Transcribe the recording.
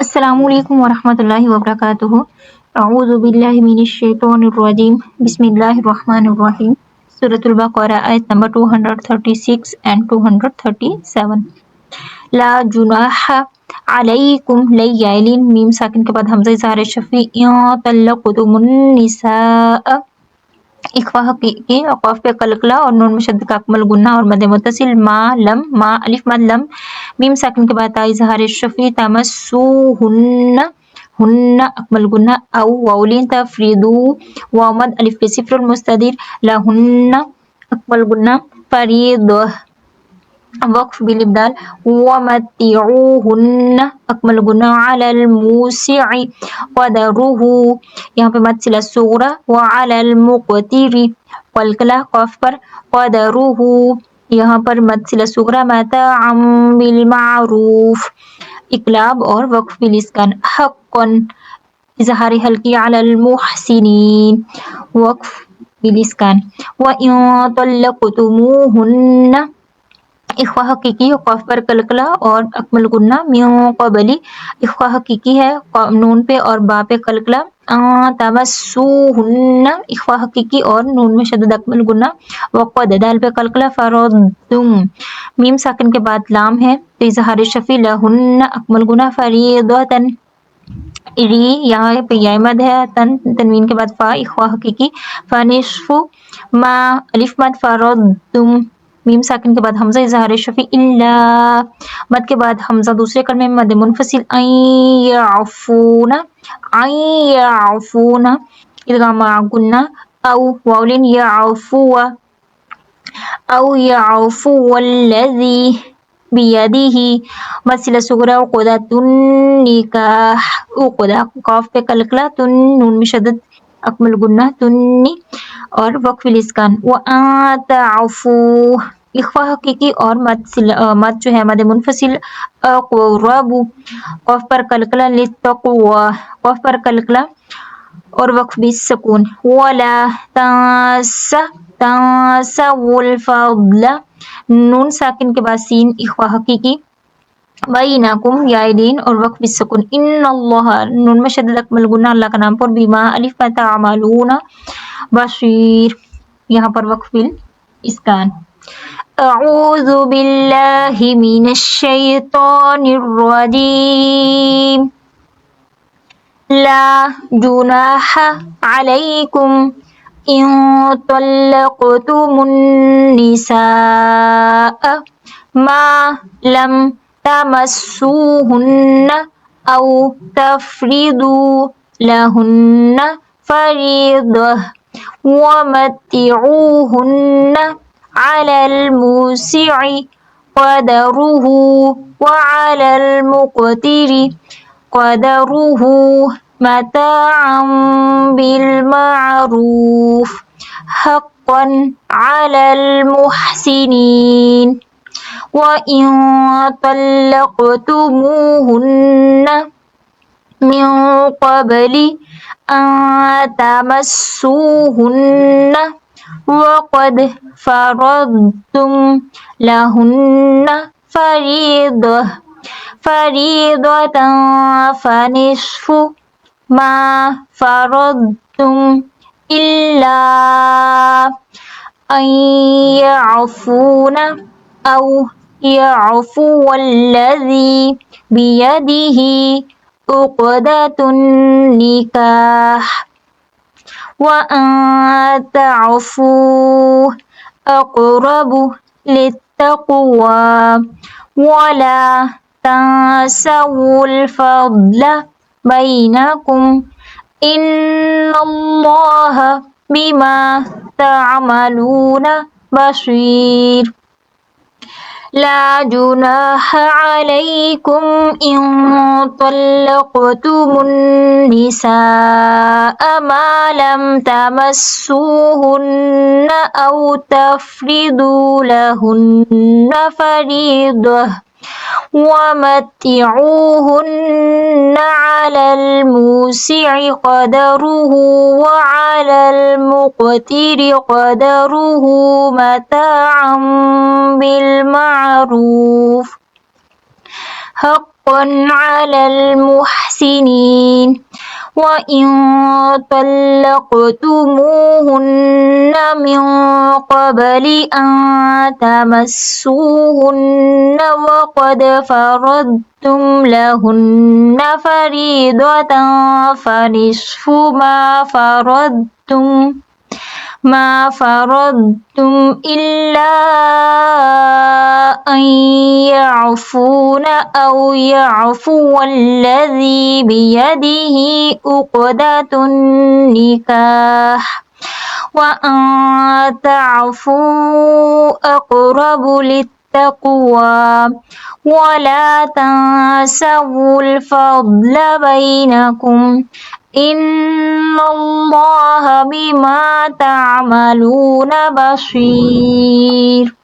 السلام علیکم ورحمۃ اللہ وبرکاتہ۔ اعوذ باللہ من الشیطان الرجیم، بسم اللہ الرحمن الرحیم۔ سورۃ البقرہ آیت نمبر 236 and 237۔ لا جناح علیکم لیالین، میم ساکن کے بعد حمزہ اظہار شفیع، ان طلقتم النساء، اخفا حقیقی، قاف پہ قلقلہ اور نون مشدد کا اکمل گنہ اور مد متصل، ما لم، ما الف مد لم، میم ساکن کے بعد تا اظہار شفیع، تمسوہن، ہن اکمل گنہ، او واولین تفریدو، واو مد الف پہ صفر المستدیر، لہن اکمل گنہ، فریضہ وقف بالابدال، ومتعوہن اکمل گنہ، علی الموسع قدرہ، یہاں پہ مد صلہ صغرى، وعلی المقتر قلقلہ قاف پر، قدرہ یہاں پر مد صلہ صغرى، متاعا بالمعروف اقلاب اور وقف بالاسکان، حقا اظہار حلقی، علی المحسنین وقف بالاسکان، وَإِن طَلَّقْتُمُوهُنَّ اخفا حقیقی، قاف پر قلقلہ اور اکمل گنہ، من قبل اخفا حقیقی ہے، نون پہ اور با پہ قلقلہ، ان تمسوہن اخفا حقیقی اور نون میں شدد اکمل گنہ، وقد دال پہ قلقلہ، فرضتم میم ساکن کے بعد لام ہے تو اظہار شفیع، لہن اکمل گنہ، فریضۃ ری یہاں پہ یا مد ہے، تنوین کے بعد فا اخفا حقیقی، فنصف ما الف مد، فرضتم میم ساکن کے بعد حمزہ اظہار شفیع، الا مد کے بعد حمزہ دوسرے کلمے میں مد منفصل، ان یعفون، ان یعفون ادغام مع گنہ، او واولین یعفو، او یعفو الذی بیدہ مد صلہ صغرى، عقدۃ النکاح عقدہ قاف پہ قلقلہ، تن نون مشدد اکمل گنہ، تنی اور وقف الاسکان، وان تعفو اخفا حقیقی اور مد جو ہے مد منفصل، اقرب قاف پر قلقلہ، للتقوی قاف پر قلقلہ اور وقف بالسکون، ولا تنسوا الفضل نون ساکن کے بعد سین اخفا حقیقی، بینکم یائدین اور وقف بالسکون، ان اللہ نون میں شدد اکمل گنہ اللہ کا نام پر، بما الف میں تعملون بصیر یہاں پر وقف بالاسکان۔ اعوذ باللہ من الشیطان الرجیم، لا جناح علیکم ان طلقتم النساء ما لم تمسوهن او تفرضوا لهن فریضة ومتعوهن على الموسع قدره وعلى المقتر قدره متاعا بالمعروف حقا على المحسنين، وإن طلقتموهن من قبل أن تمسوهن وقد فرضتم لهن فريضة فنصف ما فرضتم إلا أن يعفون أو يعفو الذي بيده عقدة النكاح وأن تعفوا أقرب للتقوى ولا تنسوا الفضل بينكم إن الله بما تعملون بصير۔ لا جناح عليكم إن طلقتم النساء ما لم تمسوهن أو تفرضوا لهن فريضة ومتعوهن على الموسع قدره وعلى المقتر قدره متاعا بالمعروف حقا حقا على المحسنين وإن طلقتموهن من قبل أن تمسوهن وقد فرضتم لهن فريضة فنصف ما فرضتم إلا أن يعفون أو يعفو الذي بيده عقدة النكاح وأن تعفوا أقرب للتقوى ولا تنسوا الفضل بينكم إن الله بما تعملون بصير